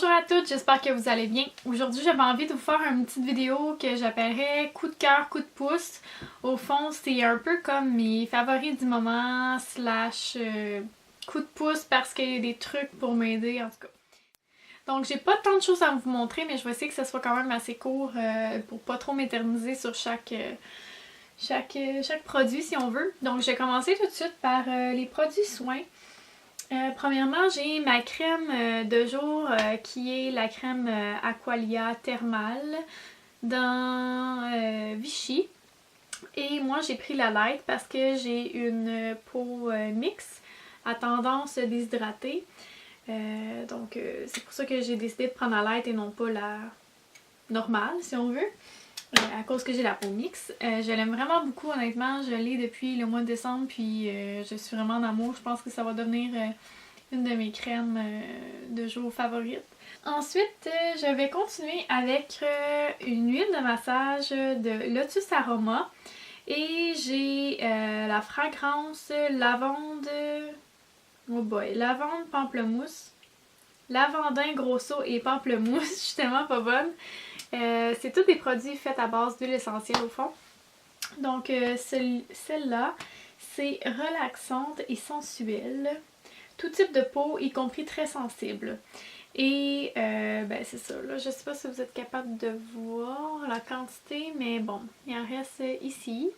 Bonjour à toutes, j'espère que vous allez bien. Aujourd'hui, j'avais envie de vous faire une petite vidéo que j'appellerais coup de cœur, coup de pouce. Au fond, c'est un peu comme mes favoris du moment slash coup de pouce parce qu'il y a des trucs pour m'aider en tout cas. Donc, j'ai pas tant de choses à vous montrer, mais je vais essayer que ce soit quand même assez court pour pas trop m'éterniser sur chaque produit si on veut. Donc, je vais commencer tout de suite par les produits soins. Premièrement, j'ai ma crème de jour qui est la crème Aqualia Thermal dans Vichy. Et moi, j'ai pris la light parce que j'ai une peau mixte à tendance déshydratée. Donc, c'est pour ça que j'ai décidé de prendre la light et non pas la normale, si on veut. À cause que j'ai la peau mixte. Je l'aime vraiment beaucoup, honnêtement. Je l'ai depuis le mois de décembre, puis je suis vraiment en amour. Je pense que ça va devenir une de mes crèmes de jour favorites. Ensuite, je vais continuer avec une huile de massage de Lotus Aroma. Et j'ai la fragrance lavande... Oh boy! Lavande pamplemousse. Lavandin grosso et pamplemousse. Je suis tellement pas bonne. C'est tous des produits faits à base d'huile essentielle au fond. Donc celle-là, c'est relaxante et sensuelle. Tout type de peau, y compris très sensible. Et ben c'est ça, là, je sais pas si vous êtes capable de voir la quantité, mais bon, il en reste ici.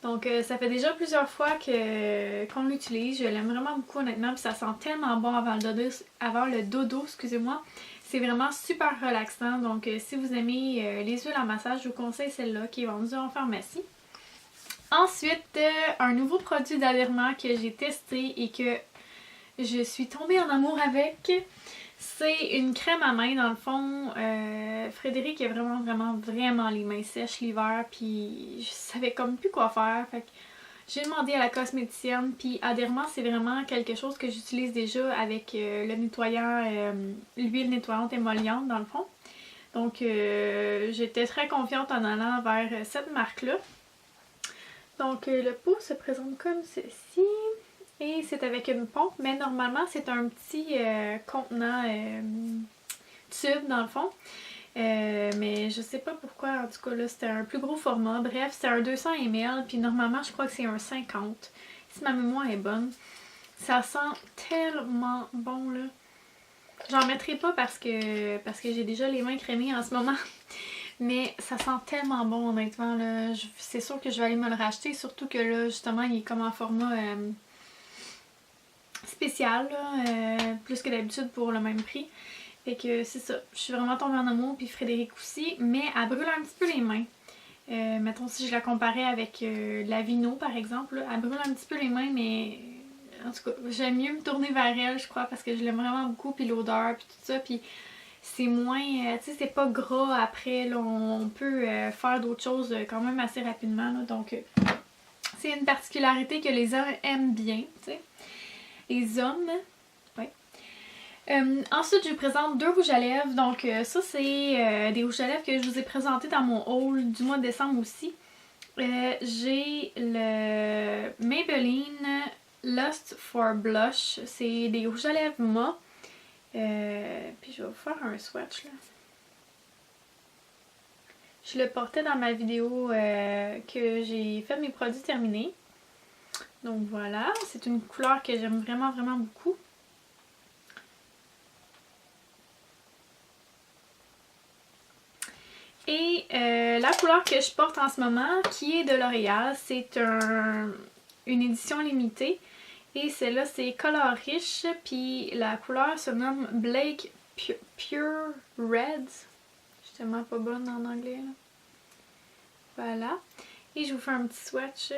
Donc ça fait déjà plusieurs fois qu'on l'utilise, je l'aime vraiment beaucoup honnêtement, puis ça sent tellement bon avant le dodo, excusez-moi. C'est vraiment super relaxant, donc si vous aimez les huiles en massage, je vous conseille celle-là qui est vendue en pharmacie. Ensuite, un nouveau produit d'Aderma que j'ai testé et que je suis tombée en amour avec. C'est une crème à main dans le fond. Frédéric a vraiment les mains sèches l'hiver, puis je savais comme plus quoi faire. Fait que j'ai demandé à la cosméticienne, puis Aderma c'est vraiment quelque chose que j'utilise déjà avec le nettoyant, l'huile nettoyante émolliente dans le fond. Donc j'étais très confiante en allant vers cette marque-là. Donc le pot se présente comme ceci. Et c'est avec une pompe, mais normalement c'est un petit contenant tube dans le fond. Mais je sais pas pourquoi, en tout cas là c'était un plus gros format. Bref, c'est un 200 ml, puis normalement je crois que c'est un 50. Si ma mémoire est bonne. Ça sent tellement bon là. J'en mettrai pas parce que j'ai déjà les mains crémées en ce moment. Mais ça sent tellement bon honnêtement là. C'est sûr que je vais aller me le racheter, surtout que là justement il est comme en format... spécial, là, plus que d'habitude pour le même prix. Fait que c'est ça, je suis vraiment tombée en amour, puis Frédéric aussi, mais elle brûle un petit peu les mains. Mettons si je la comparais avec la Vino par exemple, là, elle brûle un petit peu les mains, mais en tout cas, j'aime mieux me tourner vers elle, je crois, parce que je l'aime vraiment beaucoup, puis l'odeur, puis tout ça, puis c'est moins, tu sais, c'est pas gras après, là, on peut faire d'autres choses quand même assez rapidement, là, donc c'est une particularité que les hommes aiment bien, tu sais. Les hommes, ouais. Ensuite, je vous présente deux rouges à lèvres. Donc, ça, c'est des rouges à lèvres que je vous ai présentés dans mon haul du mois de décembre aussi. J'ai le Maybelline Lust for Blush. C'est des rouges à lèvres mat. Puis, je vais vous faire un swatch, là. Je le portais dans ma vidéo que j'ai fait mes produits terminés. Donc voilà, c'est une couleur que j'aime vraiment beaucoup. Et la couleur que je porte en ce moment, qui est de L'Oréal, c'est une édition limitée. Et celle-là, c'est Color Riche, puis la couleur se nomme Blake Pure Red. Je suis tellement pas bonne en anglais, là. Voilà. Et je vous fais un petit swatch.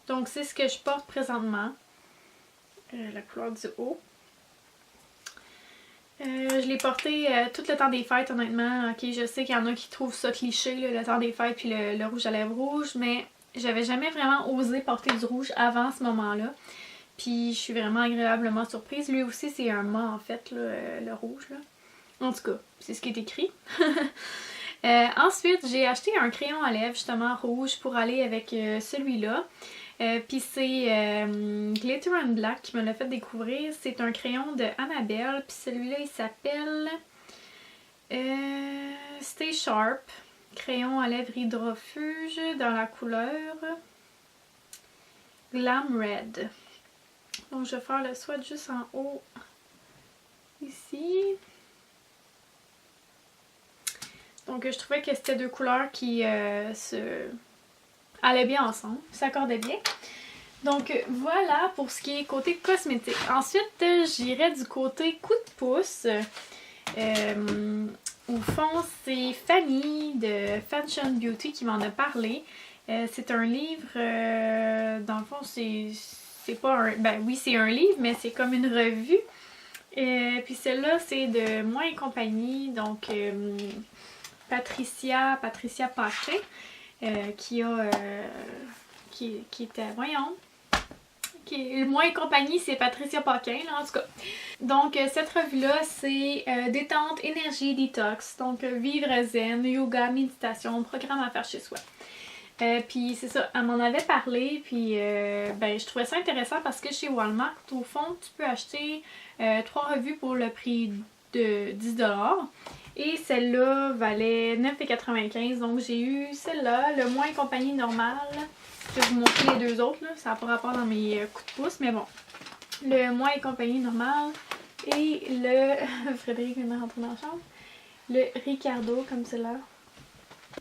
Donc, c'est ce que je porte présentement. La couleur du haut. Je l'ai porté tout le temps des fêtes, honnêtement. Ok, je sais qu'il y en a qui trouvent ça cliché, là, le temps des fêtes puis le rouge à lèvres rouge, mais j'avais jamais vraiment osé porter du rouge avant ce moment-là. Puis, je suis vraiment agréablement surprise. Lui aussi, c'est un mat, en fait, là, le rouge, là. En tout cas, c'est ce qui est écrit. Ensuite, j'ai acheté un crayon à lèvres, justement, rouge, pour aller avec celui-là. Puis c'est Glitter and Black qui me l'a fait découvrir. C'est un crayon de Annabelle. Puis celui-là, il s'appelle Stay Sharp. Crayon à lèvres hydrofuge dans la couleur Glam Red. Donc je vais faire le swatch juste en haut ici. Donc je trouvais que c'était deux couleurs qui allaient bien ensemble, s'accordaient bien. Donc voilà pour ce qui est côté cosmétique. Ensuite j'irai du côté coup de pouce. Au fond, c'est Fanny de Fashion Beauty qui m'en a parlé. C'est un livre, dans le fond, c'est pas un... Ben oui, c'est un livre, mais c'est comme une revue. Puis celle-là, c'est de Moi et compagnie, donc Patricia Paquin, qui était... Voyons... Moi et compagnie, c'est Patricia Paquin, là, en tout cas. Donc, cette revue-là, c'est détente, énergie, détox. Donc, vivre zen, yoga, méditation, programme à faire chez soi. Puis, c'est ça, elle m'en avait parlé, puis ben, je trouvais ça intéressant parce que chez Walmart, au fond, tu peux acheter 3 revues pour le prix de 10$. Et celle-là valait 9,95$. Donc, j'ai eu celle-là, le Moi et compagnie normal. Je vais vous montrer les deux autres, là. Ça n'a pas rapport dans mes coups de pouce, mais bon. Le Moi et compagnie normal et le... Frédéric vient de rentrer dans la chambre. Le Ricardo, comme celle-là.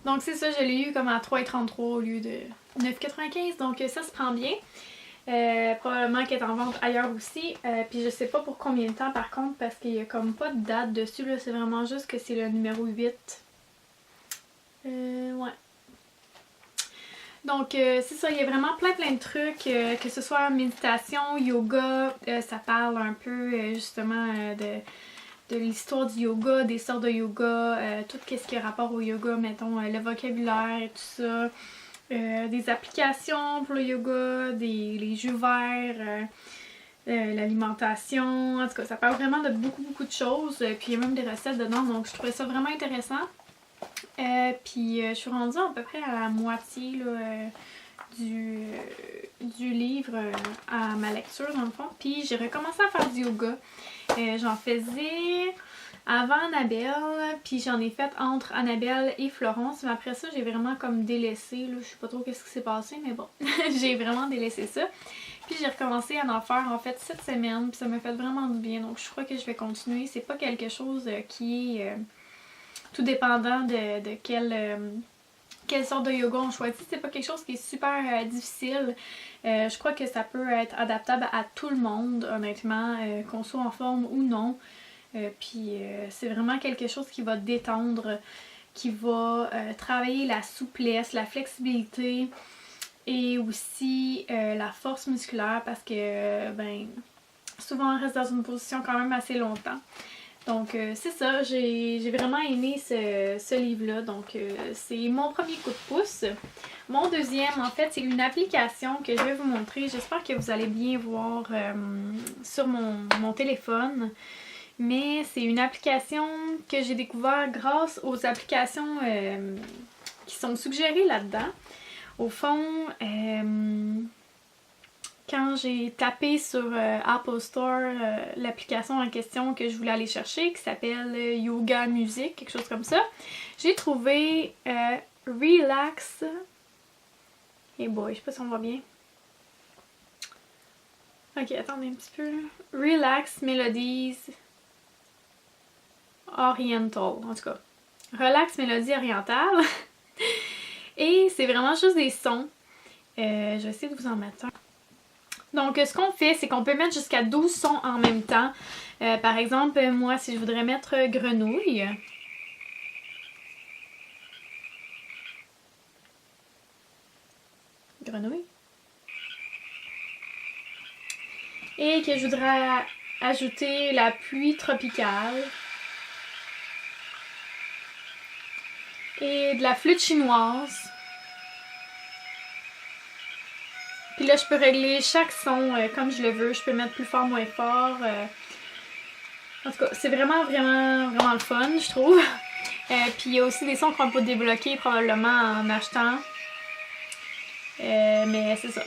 Donc c'est ça, je l'ai eu comme à 3,33$ au lieu de 9,95$. Donc ça se prend bien. Probablement qu'elle est en vente ailleurs aussi. Puis je sais pas pour combien de temps par contre, parce qu'il y a comme pas de date dessus. C'est vraiment juste que c'est le numéro 8. Ouais. Donc c'est ça, il y a vraiment plein de trucs, que ce soit méditation, yoga, ça parle un peu justement de l'histoire du yoga, des sortes de yoga, tout ce qui a rapport au yoga, mettons le vocabulaire et tout ça, des applications pour le yoga, les jus verts, l'alimentation, en tout cas ça parle vraiment de beaucoup de choses, puis il y a même des recettes dedans, donc je trouvais ça vraiment intéressant. Puis je suis rendue à peu près à la moitié là, du livre à ma lecture dans le fond. Puis j'ai recommencé à faire du yoga. J'en faisais avant Annabelle, puis j'en ai fait entre Annabelle et Florence. Mais après ça, j'ai vraiment comme délaissé. Là, je sais pas trop qu'est-ce qui s'est passé, mais bon, j'ai vraiment délaissé ça. Puis j'ai recommencé à en faire en fait cette semaine, puis ça m'a fait vraiment du bien. Donc je crois que je vais continuer. C'est pas quelque chose qui est... tout dépendant de quelle sorte de yoga on choisit. C'est pas quelque chose qui est super difficile. Je crois que ça peut être adaptable à tout le monde, honnêtement, qu'on soit en forme ou non. Puis c'est vraiment quelque chose qui va détendre, qui va travailler la souplesse, la flexibilité et aussi la force musculaire parce que ben souvent on reste dans une position quand même assez longtemps. Donc c'est ça, j'ai vraiment aimé ce livre-là, donc c'est mon premier coup de pouce. Mon deuxième, en fait, c'est une application que je vais vous montrer. J'espère que vous allez bien voir sur mon téléphone. Mais c'est une application que j'ai découvert grâce aux applications qui sont suggérées là-dedans. Au fond... quand j'ai tapé sur Apple Store l'application en question que je voulais aller chercher, qui s'appelle Yoga Music, quelque chose comme ça, j'ai trouvé Relax. Hey boy, je sais pas si on voit bien. Ok, attendez un petit peu. Relax Melodies Oriental, en tout cas. Relax Mélodie orientale. Et c'est vraiment juste des sons. Je vais essayer de vous en mettre un. Donc, ce qu'on fait, c'est qu'on peut mettre jusqu'à 12 sons en même temps. Par exemple, moi, si je voudrais mettre grenouille. Grenouille. Et que je voudrais ajouter la pluie tropicale. Et de la flûte chinoise. Puis là, je peux régler chaque son comme je le veux. Je peux mettre plus fort, moins fort. En tout cas, c'est vraiment le fun, je trouve. Puis il y a aussi des sons qu'on peut débloquer probablement en achetant. Mais c'est ça.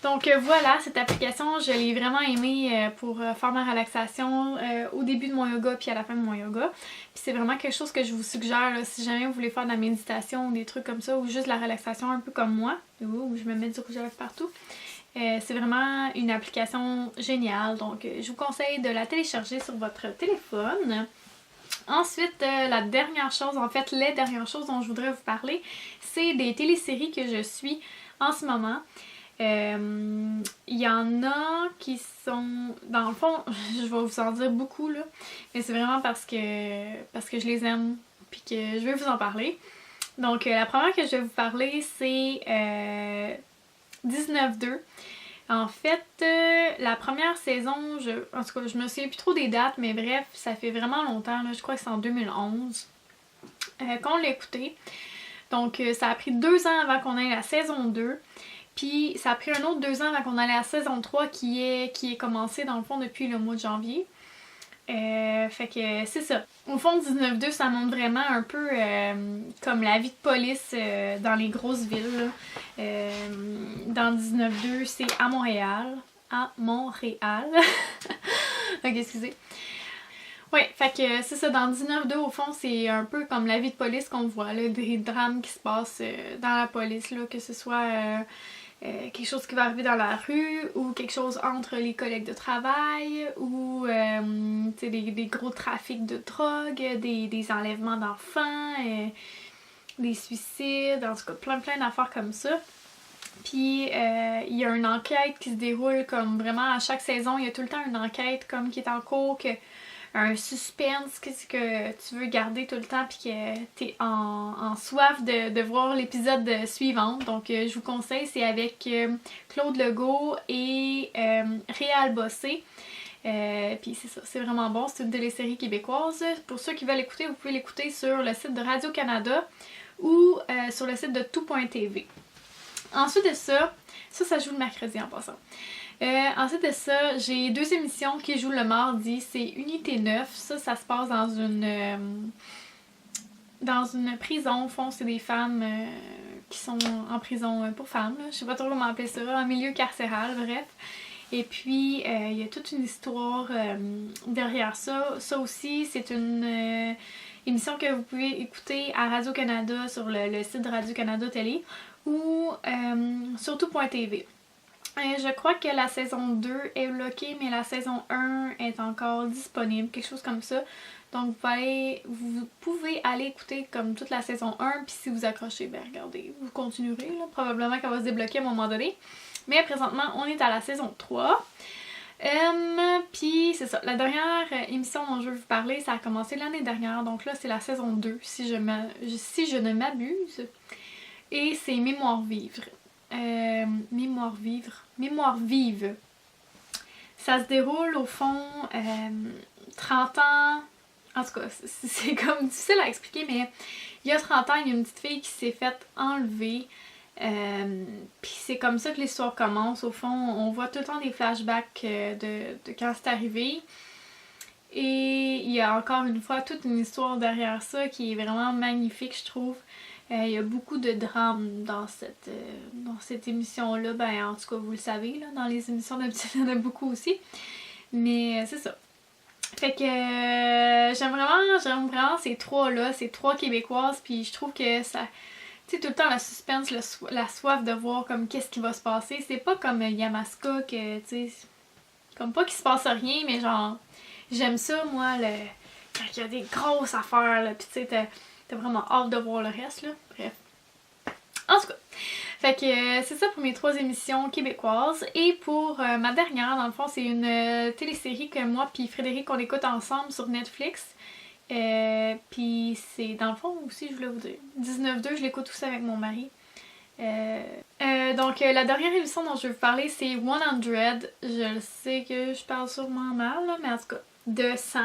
Donc voilà, cette application, je l'ai vraiment aimée pour faire ma relaxation au début de mon yoga puis à la fin de mon yoga. Puis c'est vraiment quelque chose que je vous suggère là, si jamais vous voulez faire de la méditation ou des trucs comme ça ou juste de la relaxation un peu comme moi, où je me mets du rouge à lèvres partout. C'est vraiment une application géniale, donc je vous conseille de la télécharger sur votre téléphone. Ensuite, la dernière chose, en fait les dernières choses dont je voudrais vous parler, c'est des téléséries que je suis en ce moment. Il y en a qui sont... Dans le fond, je vais vous en dire beaucoup là, mais c'est vraiment parce que je les aime puis que je vais vous en parler. Donc la première que je vais vous parler, c'est 19-2. En fait, la première saison, en tout cas, je me souviens plus trop des dates, mais bref, ça fait vraiment longtemps, là, je crois que c'est en 2011 qu'on l'a écouté. Donc, ça a pris 2 ans avant qu'on ait la saison 2. Puis, ça a pris un autre 2 ans avant qu'on ait la saison 3 qui est commencée, dans le fond, depuis le mois de janvier. Fait que c'est ça. Au fond, 19-2, ça montre vraiment un peu comme la vie de police dans les grosses villes. Dans 19-2, c'est à Montréal. À Montréal. Ok, excusez. Ouais, fait que c'est ça. Dans 19-2, au fond, c'est un peu comme la vie de police qu'on voit, là, des drames qui se passent dans la police, là, que ce soit quelque chose qui va arriver dans la rue ou quelque chose entre les collègues de travail ou des gros trafics de drogue, des enlèvements d'enfants, des suicides, en tout cas plein d'affaires comme ça. Puis il y a une enquête qui se déroule comme vraiment à chaque saison, il y a tout le temps une enquête comme qui est en cours, un suspense que tu veux garder tout le temps puis que t'es en soif de voir l'épisode suivant. Donc je vous conseille, c'est avec Claude Legault et Réal Bossé. Puis c'est ça, c'est vraiment bon, c'est une télésérie québécoise. Pour ceux qui veulent l'écouter, vous pouvez l'écouter sur le site de Radio-Canada ou sur le site de tout.tv. Ensuite de ça joue le mercredi en passant. Ensuite de ça, j'ai 2 émissions qui jouent le mardi. C'est Unité 9. Ça se passe dans une prison. Au fond, c'est des femmes qui sont en prison pour femmes. Là. Je sais pas trop comment appeler ça. En milieu carcéral, bref. Et puis, il y a toute une histoire derrière ça. Ça aussi, c'est une émission que vous pouvez écouter à Radio-Canada sur le site de Radio-Canada Télé ou sur tout.tv. Je crois que la saison 2 est bloquée, mais la saison 1 est encore disponible, quelque chose comme ça. Donc vous pouvez aller écouter comme toute la saison 1, puis si vous accrochez, ben regardez, vous continuerez, là. Probablement qu'elle va se débloquer à un moment donné. Mais présentement, on est à la saison 3. Puis c'est ça, la dernière émission dont je vais vous parler, ça a commencé l'année dernière, donc là c'est la saison 2, si je ne m'abuse. Et c'est Mémoire vive. Ça se déroule au fond 30 ans. En tout cas, c'est comme difficile à expliquer, mais il y a 30 ans, il y a une petite fille qui s'est faite enlever. Puis c'est comme ça que l'histoire commence. Au fond, on voit tout le temps des flashbacks de quand c'est arrivé. Et il y a encore une fois toute une histoire derrière ça qui est vraiment magnifique, je trouve. Il y a beaucoup de drame dans cette émission-là. Ben, en tout cas, vous le savez, là, dans les émissions d'habitude, il y en a beaucoup aussi. Mais c'est ça. Fait que j'aime vraiment ces 3-là, ces 3 québécoises. Puis je trouve que ça... Tu sais, tout le temps, le suspense, la soif de voir comme qu'est-ce qui va se passer. C'est pas comme Yamaska que, tu sais... Comme pas qu'il se passe rien, mais genre... J'aime ça, moi, quand il y a des grosses affaires, là. Puis tu sais, t'as vraiment hâte de voir le reste, là. Bref. En tout cas. Fait que c'est ça pour mes 3 émissions québécoises. Et pour ma dernière, dans le fond, c'est une télésérie que moi puis Frédéric, on écoute ensemble sur Netflix. Puis c'est, dans le fond, aussi, je voulais vous dire, 19-2, je l'écoute aussi avec mon mari. Donc la dernière émission dont je vais vous parler, c'est 100. Je sais que je parle sûrement mal, là, mais en tout cas, de 100.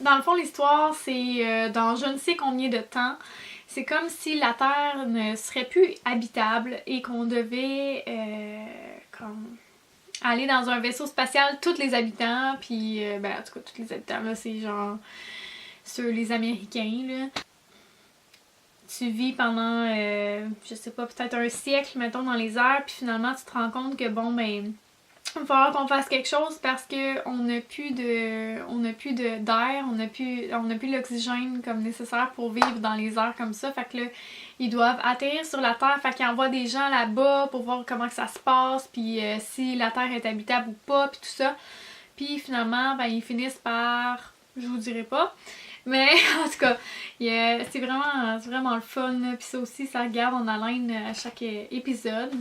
Dans le fond, l'histoire, c'est dans je ne sais combien de temps. C'est comme si la Terre ne serait plus habitable et qu'on devait aller dans un vaisseau spatial, tous les habitants, puis ben en tout cas, tous les habitants, là, c'est genre sur les Américains, là. tu vis pendant, je sais pas, peut-être un siècle, mettons, dans les airs, puis finalement tu te rends compte que bon, ben, il va falloir qu'on fasse quelque chose parce qu'on n'a plus d'air, on n'a plus l'oxygène comme nécessaire pour vivre dans les airs comme ça. Fait que là, ils doivent atterrir sur la Terre, fait qu'ils envoient des gens là-bas pour voir comment que ça se passe, puis si la Terre est habitable ou pas, puis tout ça. Puis finalement, ben, ils finissent par, je vous dirai pas, mais en tout cas, c'est vraiment le fun, puis ça aussi, ça regarde en haleine à chaque épisode.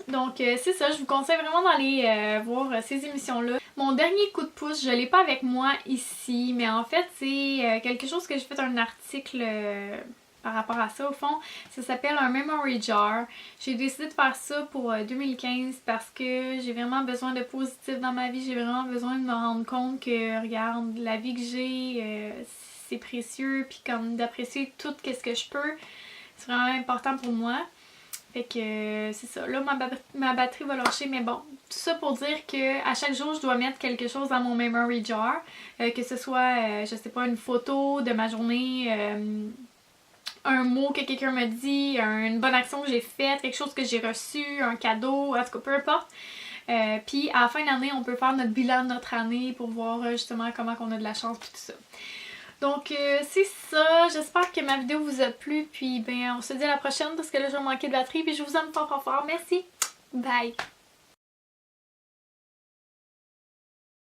Donc c'est ça, je vous conseille vraiment d'aller voir ces émissions-là. Mon dernier coup de pouce, je l'ai pas avec moi ici, mais en fait c'est quelque chose que j'ai fait un article par rapport à ça au fond. Ça s'appelle un memory jar. J'ai décidé de faire ça pour 2015 parce que j'ai vraiment besoin de positif dans ma vie. J'ai vraiment besoin de me rendre compte que, regarde, la vie que j'ai, c'est précieux, puis comme d'apprécier tout ce que je peux. C'est vraiment important pour moi. Fait que c'est ça. Là, ma batterie va lâcher, mais bon. Tout ça pour dire que à chaque jour, je dois mettre quelque chose dans mon memory jar. Que ce soit, je sais pas, une photo de ma journée, un mot que quelqu'un me dit, une bonne action que j'ai faite, quelque chose que j'ai reçu, un cadeau, en tout cas, peu importe. Puis à la fin de l'année, on peut faire notre bilan de notre année pour voir justement comment on a de la chance puis tout ça. Donc c'est ça, j'espère que ma vidéo vous a plu, puis ben on se dit à la prochaine parce que là je vais manquer de batterie, puis je vous aime fort fort fort, merci, bye!